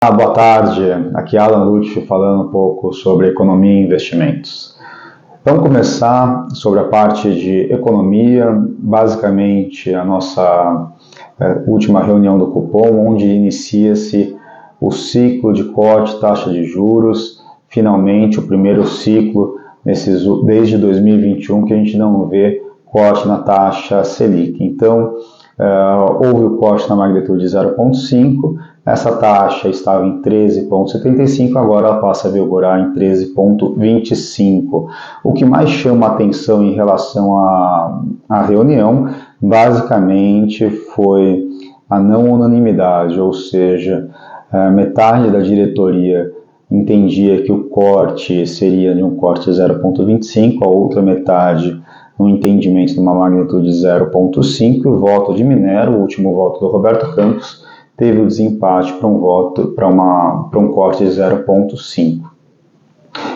Boa tarde, aqui é Alan Lutfi falando um pouco sobre economia e investimentos. Vamos começar sobre a parte de economia, basicamente a nossa última reunião do Copom, onde inicia-se o ciclo de corte de taxa de juros, finalmente o primeiro ciclo desde 2021 que a gente não vê corte na taxa Selic. Então, houve o corte na magnitude de 0,5, essa taxa estava em 13,75, agora ela passa a vigorar em 13,25. O que mais chama a atenção em relação à reunião, basicamente, foi a não unanimidade, ou seja, metade da diretoria entendia que o corte seria de um corte de 0,25, a outra metade no entendimento de uma magnitude de 0,5, o voto de Minero, o último voto do Roberto Campos, teve o desempate para um corte de 0,5.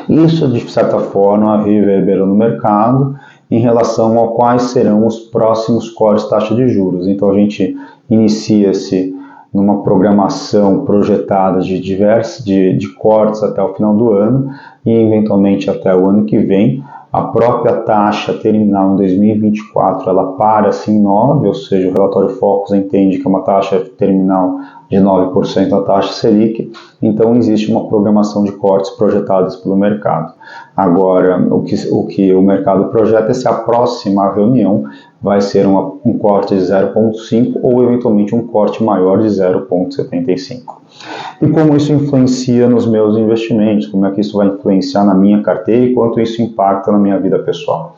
Isso, de certa forma, reverberou no mercado em relação a quais serão os próximos cortes de taxa de juros. Então, a gente inicia-se numa programação projetada de cortes até o final do ano e, eventualmente, até o ano que vem. A própria taxa terminal em 2024, ela para-se em 9%, ou seja, o relatório Focus entende que é uma taxa terminal de 9% a taxa Selic, então existe uma programação de cortes projetadas pelo mercado. Agora, o que o mercado projeta é se a próxima reunião vai ser um corte de 0,5 ou eventualmente um corte maior de 0,75. E como isso influencia nos meus investimentos, como é que isso vai influenciar na minha carteira e quanto isso impacta na minha vida pessoal.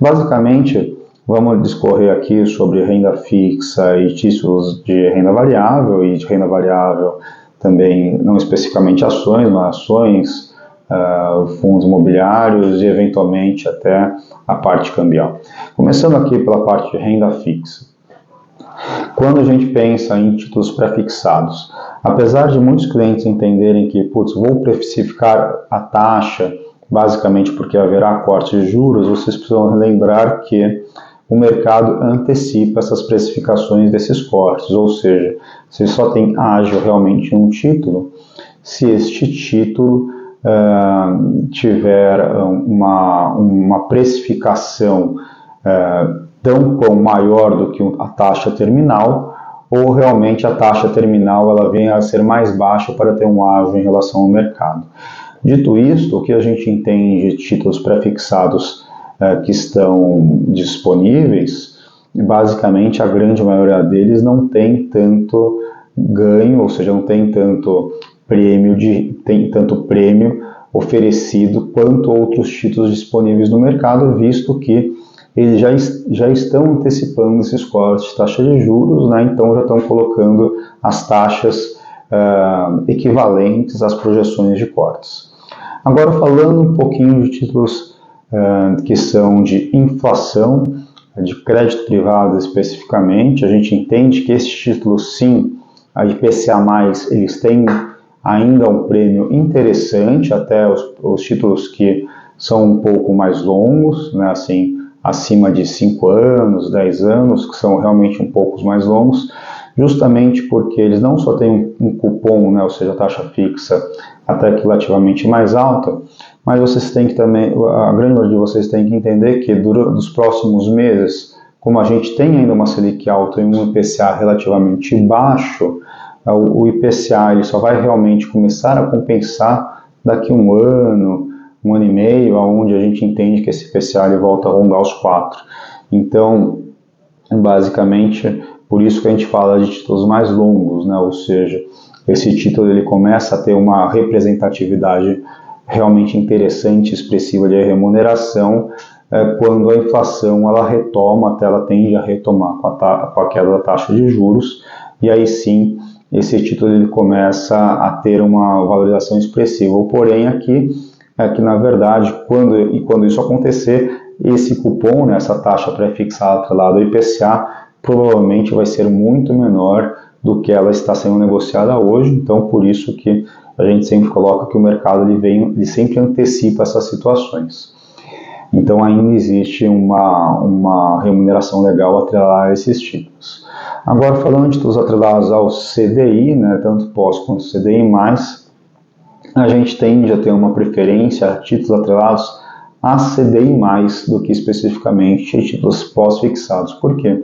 Basicamente, vamos discorrer aqui sobre renda fixa e títulos de renda variável, e de renda variável também, não especificamente ações, mas ações, fundos imobiliários e eventualmente até a parte cambial. Começando aqui pela parte de renda fixa. Quando a gente pensa em títulos pré-fixados, apesar de muitos clientes entenderem que, vou precificar a taxa, basicamente porque haverá corte de juros, vocês precisam lembrar que o mercado antecipa essas precificações desses cortes, ou seja, você só tem ágio realmente um título se este título tiver uma precificação tão maior do que a taxa terminal, ou realmente a taxa terminal ela vem a ser mais baixa para ter um ágio em relação ao mercado. Dito isto, o que a gente entende de títulos pré-fixados que estão disponíveis, basicamente a grande maioria deles não tem tanto ganho, ou seja, não tem tanto prêmio oferecido quanto outros títulos disponíveis no mercado, visto que eles já estão antecipando esses cortes de taxa de juros, né? Então já estão colocando as taxas equivalentes às projeções de cortes. Agora, falando um pouquinho de títulos que são de inflação, de crédito privado especificamente, a gente entende que esses títulos, sim, a IPCA+, eles têm ainda um prêmio interessante, até os títulos que são um pouco mais longos, né, assim, acima de 5 anos, 10 anos, que são realmente um pouco mais longos, justamente porque eles não só têm um cupom, né, ou seja, a taxa fixa até que relativamente mais alta, mas vocês têm que também, a grande maioria de vocês tem que entender que nos próximos meses, como a gente tem ainda uma Selic alta e um IPCA relativamente baixo, o IPCA ele só vai realmente começar a compensar daqui um ano e meio, onde a gente entende que esse IPCA ele volta a rondar os 4. Então, basicamente, por isso que a gente fala de títulos mais longos, né? Ou seja, esse título ele começa a ter uma representatividade realmente interessante, expressiva de remuneração, quando a inflação ela retoma, até ela tende a retomar com a queda da taxa de juros, e aí sim, esse título ele começa a ter uma valorização expressiva. Porém, aqui é que, na verdade, quando isso acontecer, esse cupom, né, essa taxa pré-fixada atrelada ao IPCA, provavelmente vai ser muito menor do que ela está sendo negociada hoje. Então, por isso que a gente sempre coloca que o mercado ele sempre antecipa essas situações. Então ainda existe uma remuneração legal atrelada a esses títulos. Agora, falando de títulos atrelados ao CDI, né, tanto pós quanto CDI+, a gente tende a ter uma preferência a títulos atrelados a CDI+, do que especificamente títulos pós-fixados. Por quê?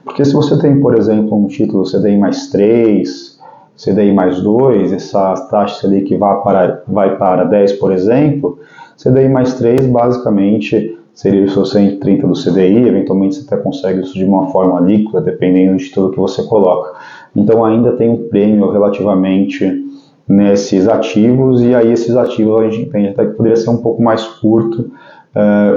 Porque se você tem, por exemplo, um título CDI mais 3, CDI mais 2, essa taxa Selic vai para 10, por exemplo, CDI mais 3 basicamente seria o seu 130 do CDI, eventualmente você até consegue isso de uma forma líquida, dependendo do título que você coloca. Então ainda tem um prêmio relativamente nesses ativos, e aí esses ativos a gente entende até que poderia ser um pouco mais curto,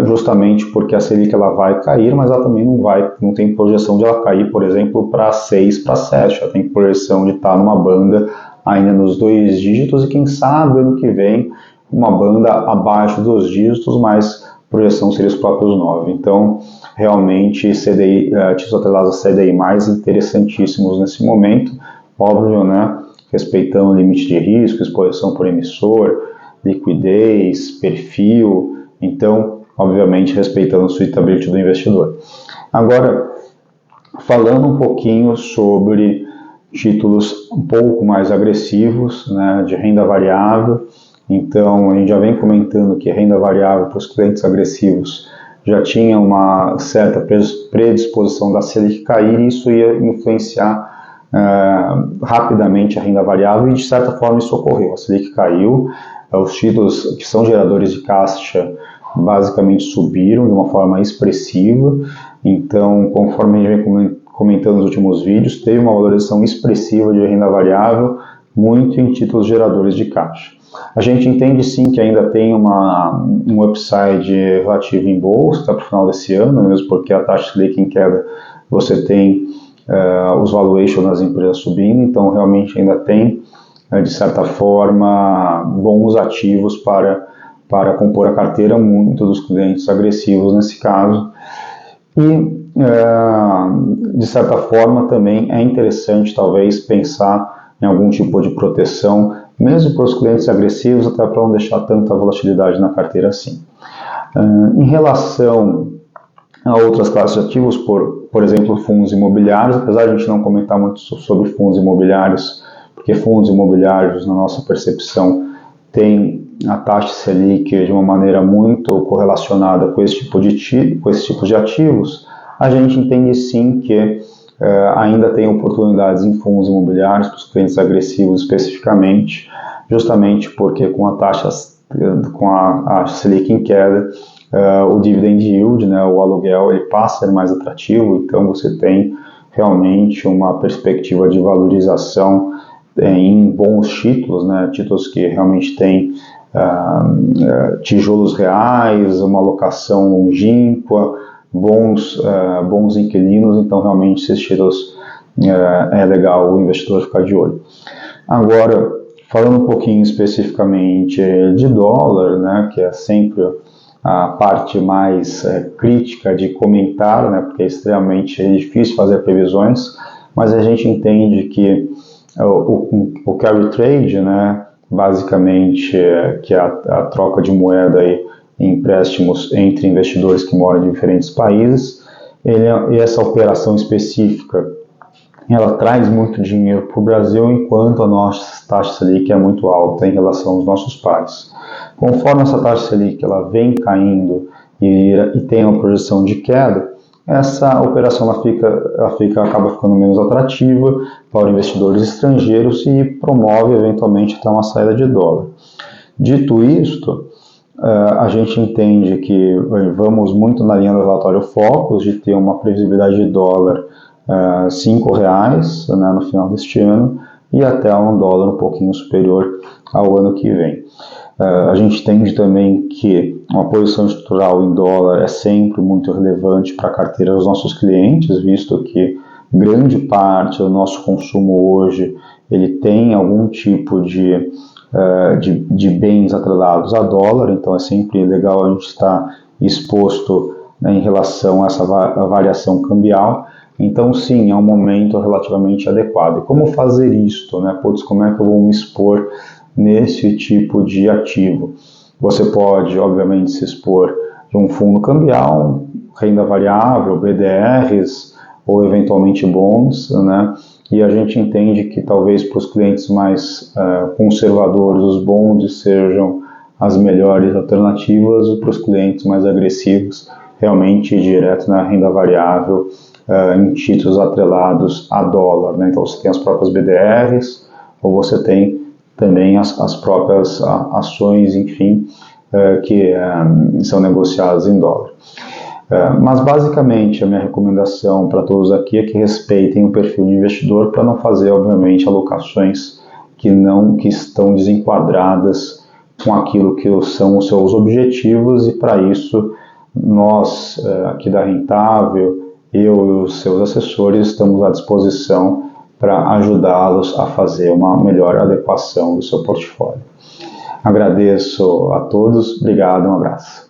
justamente porque a Selic ela vai cair, mas ela também não tem projeção de ela cair, por exemplo, para 6, para 7, ela tem projeção de estar numa banda ainda nos 2 dígitos, e quem sabe ano que vem uma banda abaixo dos dígitos, mas a projeção seria os próprios 9. Então, realmente, CDI, títulos atrelados a CDI+, interessantíssimos nesse momento, óbvio, né, respeitando o limite de risco, exposição por emissor, liquidez, perfil, então, obviamente, respeitando o suitability do investidor. Agora, falando um pouquinho sobre títulos um pouco mais agressivos, né, de renda variável. Então, a gente já vem comentando que renda variável para os clientes agressivos já tinha uma certa predisposição da Selic cair, e isso ia influenciar rapidamente a renda variável, e de certa forma isso ocorreu. A Selic caiu, os títulos que são geradores de caixa basicamente subiram de uma forma expressiva. Então, conforme a gente vem comentando nos últimos vídeos, teve uma valorização expressiva de renda variável, muito em títulos geradores de caixa. A gente entende sim que ainda tem um upside relativo em bolsa até para o final desse ano, mesmo porque a taxa Selic em queda, você tem os valuations das empresas subindo, então realmente ainda tem, de certa forma, bons ativos para compor a carteira, muito dos clientes agressivos nesse caso. E, de certa forma, também é interessante, talvez, pensar em algum tipo de proteção, mesmo para os clientes agressivos, até para não deixar tanta volatilidade na carteira assim. Em relação a outras classes de ativos, por exemplo, fundos imobiliários, apesar de a gente não comentar muito sobre fundos imobiliários, porque fundos imobiliários, na nossa percepção, tem a taxa Selic de uma maneira muito correlacionada com esse tipo de ativos, a gente entende sim que ainda tem oportunidades em fundos imobiliários para os clientes agressivos especificamente, justamente porque com a Selic em queda, o dividend yield, né, o aluguel, ele passa a ser mais atrativo, então você tem realmente uma perspectiva de valorização em bons títulos, né, títulos que realmente têm tijolos reais, uma locação longínqua, bons inquilinos, então realmente esses títulos é legal o investidor ficar de olho. Agora, falando um pouquinho especificamente de dólar, né, que é sempre a parte mais crítica de comentar, né, porque é extremamente difícil fazer previsões, mas a gente entende que o carry trade, né, basicamente que é a troca de moeda aí, em empréstimos entre investidores que moram em diferentes países, essa operação específica, ela traz muito dinheiro para o Brasil, enquanto a nossa taxa Selic é muito alta em relação aos nossos pares. Conforme essa taxa Selic ela vem caindo e tem uma projeção de queda, essa operação acaba ficando menos atrativa para investidores estrangeiros e promove eventualmente até uma saída de dólar. Dito isto, a gente entende que vamos muito na linha do relatório Focus de ter uma previsibilidade de dólar R$5, né, no final deste ano, e até um dólar um pouquinho superior ao ano que vem. A gente entende também que uma posição estrutural em dólar é sempre muito relevante para a carteira dos nossos clientes, visto que grande parte do nosso consumo hoje ele tem algum tipo de bens atrelados a dólar, então é sempre legal a gente estar exposto, né, em relação a essa variação cambial. Então sim, é um momento relativamente adequado. E como fazer isto, né? Como é que eu vou me expor nesse tipo de ativo? Você pode, obviamente, se expor de um fundo cambial, renda variável, BDRs ou eventualmente bonds, né? E a gente entende que talvez para os clientes mais conservadores os bonds sejam as melhores alternativas, e para os clientes mais agressivos realmente direto na renda variável, em títulos atrelados a dólar, né? Então você tem as próprias BDRs ou você tem também as próprias ações, enfim, que são negociadas em dólar. Mas basicamente a minha recomendação para todos aqui é que respeitem o perfil de investidor para não fazer, obviamente, alocações que estão desenquadradas com aquilo que são os seus objetivos, e para isso nós aqui da Rentável, eu e os seus assessores estamos à disposição para ajudá-los a fazer uma melhor adequação do seu portfólio. Agradeço a todos, obrigado, um abraço.